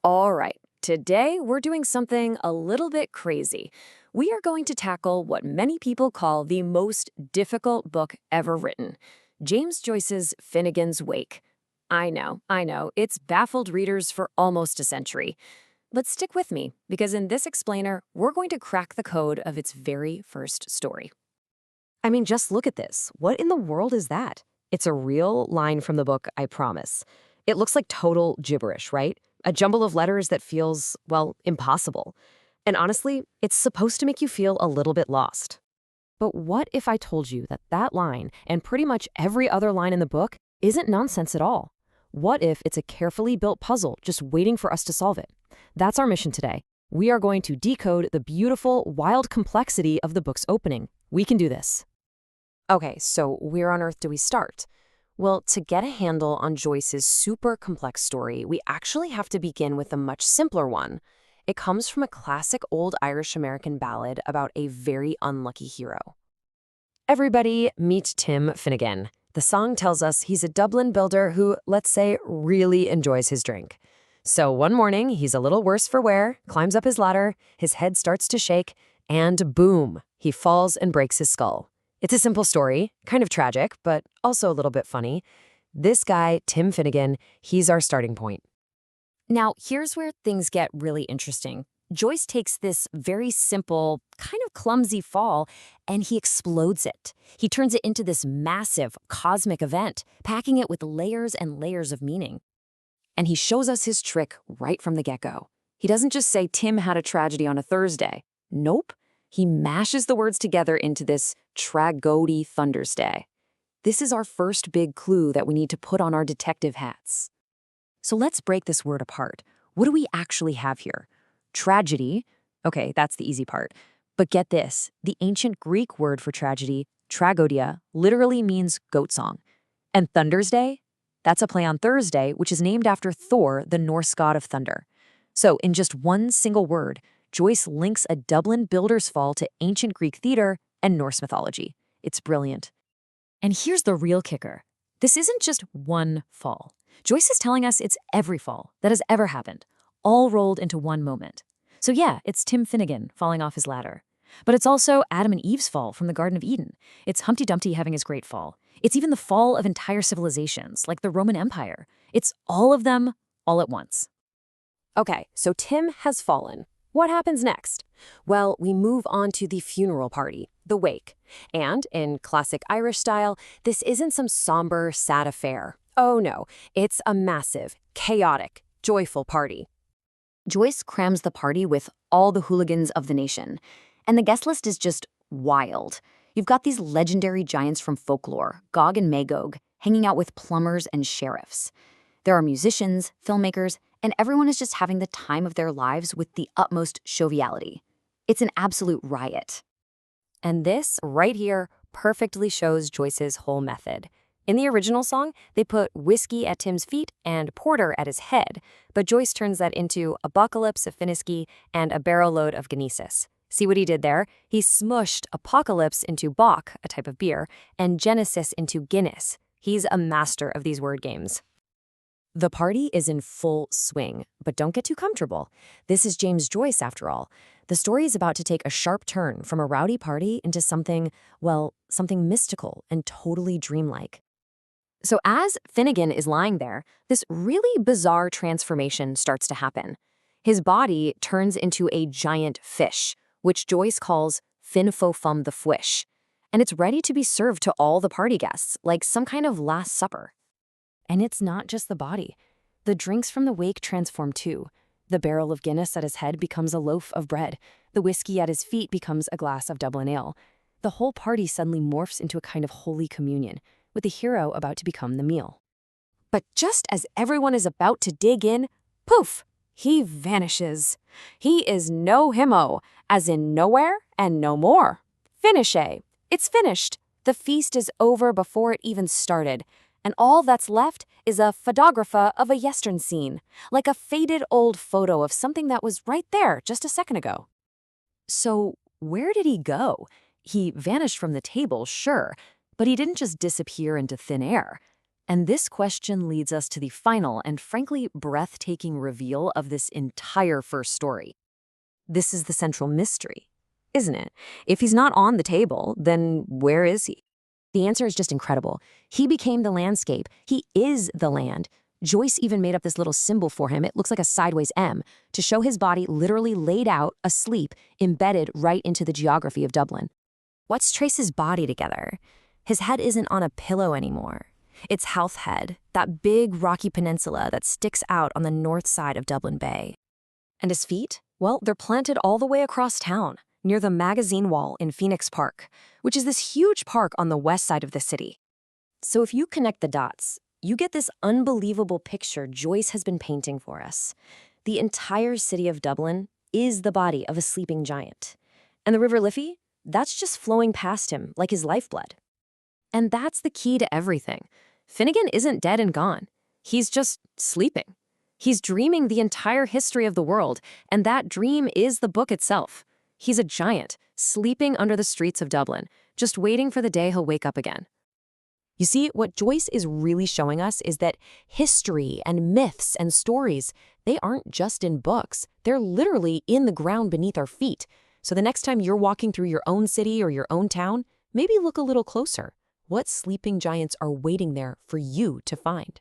All right, today we're doing something a little bit crazy. We are going to tackle what many people call the most difficult book ever written, James Joyce's Finnegans Wake. I know, it's baffled readers for almost a century. But stick with me, because in this explainer, we're going to crack the code of its very first story. I mean, just look at this. What in the world is that? It's a real line from the book, I promise. It looks like total gibberish, right? A jumble of letters that feels, well, impossible. And honestly, it's supposed to make you feel a little bit lost. But what if I told you that that line, and pretty much every other line in the book, isn't nonsense at all? What if it's a carefully built puzzle just waiting for us to solve it? That's our mission today. We are going to decode the beautiful, wild complexity of the book's opening. We can do this. Okay, so where on earth do we start? Well, to get a handle on Joyce's super complex story, we actually have to begin with a much simpler one. It comes from a classic old Irish-American ballad about a very unlucky hero. Everybody meet Tim Finnegan. The song tells us he's a Dublin builder who, let's say, really enjoys his drink. So one morning, he's a little worse for wear, climbs up his ladder, his head starts to shake, and boom, he falls and breaks his skull. It's a simple story, kind of tragic, but also a little bit funny. This guy, Tim Finnegan, he's our starting point. Now, here's where things get really interesting. Joyce takes this very simple, kind of clumsy fall, and he explodes it. He turns it into this massive, cosmic event, packing it with layers and layers of meaning. And he shows us his trick right from the get-go. He doesn't just say Tim had a tragedy on a Thursday. Nope. He mashes the words together into this tragody thundersday. This is our first big clue that we need to put on our detective hats. So let's break this word apart. What do we actually have here? Tragedy. Okay, that's the easy part. But get this, the ancient Greek word for tragedy, tragodia, literally means goat song. And Thundersday? That's a play on Thursday, which is named after Thor, the Norse god of thunder. So in just one single word, Joyce links a Dublin builder's fall to ancient Greek theater and Norse mythology. It's brilliant. And here's the real kicker. This isn't just one fall. Joyce is telling us it's every fall that has ever happened, all rolled into one moment. So yeah, it's Tim Finnegan falling off his ladder. But it's also Adam and Eve's fall from the Garden of Eden. It's Humpty Dumpty having his great fall. It's even the fall of entire civilizations, like the Roman Empire. It's all of them, all at once. Okay, so Tim has fallen. What happens next? Well, we move on to the funeral party, the wake. And, in classic Irish style, this isn't some somber, sad affair. Oh no, it's a massive, chaotic, joyful party. Joyce crams the party with all the hooligans of the nation. And the guest list is just wild. You've got these legendary giants from folklore, Gog and Magog, hanging out with plumbers and sheriffs. There are musicians, filmmakers, and everyone is just having the time of their lives with the utmost joviality. It's an absolute riot. And this, right here, perfectly shows Joyce's whole method. In the original song, they put whiskey at Tim's feet and porter at his head, but Joyce turns that into apocalypse of Finniski and a barrel load of Genesis. See what he did there? He smushed apocalypse into Bock, a type of beer, and Genesis into Guinness. He's a master of these word games. The party is in full swing, but don't get too comfortable. This is James Joyce, after all. The story is about to take a sharp turn from a rowdy party into something, well, something mystical and totally dreamlike. So as Finnegan is lying there, this really bizarre transformation starts to happen. His body turns into a giant fish, which Joyce calls Fin Fo Fum the Fwish, and it's ready to be served to all the party guests, like some kind of Last Supper. And it's not just the body. The drinks from the wake transform too. The barrel of Guinness at his head becomes a loaf of bread. The whiskey at his feet becomes a glass of Dublin ale. The whole party suddenly morphs into a kind of holy communion, with the hero about to become the meal. But just as everyone is about to dig in, poof, he vanishes. He is no himo, as in nowhere and no more. Finishe. It's finished. The feast is over before it even started. And all that's left is a photographa of a Western scene, like a faded old photo of something that was right there just a second ago. So where did he go? He vanished from the table, sure, but he didn't just disappear into thin air. And this question leads us to the final and frankly breathtaking reveal of this entire first story. This is the central mystery, isn't it? If he's not on the table, then where is he? The answer is just incredible. He became the landscape. He is the land. Joyce even made up this little symbol for him. It looks like a sideways M to show his body literally laid out, asleep, embedded right into the geography of Dublin. Let's trace his body together. His head isn't on a pillow anymore. It's Howth Head, that big rocky peninsula that sticks out on the north side of Dublin Bay. And his feet? Well, they're planted all the way across town, near the Magazine Wall in Phoenix Park, which is this huge park on the west side of the city. So if you connect the dots, you get this unbelievable picture Joyce has been painting for us. The entire city of Dublin is the body of a sleeping giant. And the River Liffey? That's just flowing past him like his lifeblood. And that's the key to everything. Finnegan isn't dead and gone. He's just sleeping. He's dreaming the entire history of the world, and that dream is the book itself. He's a giant, sleeping under the streets of Dublin, just waiting for the day he'll wake up again. You see, what Joyce is really showing us is that history and myths and stories, they aren't just in books. They're literally in the ground beneath our feet. So the next time you're walking through your own city or your own town, maybe look a little closer. What sleeping giants are waiting there for you to find?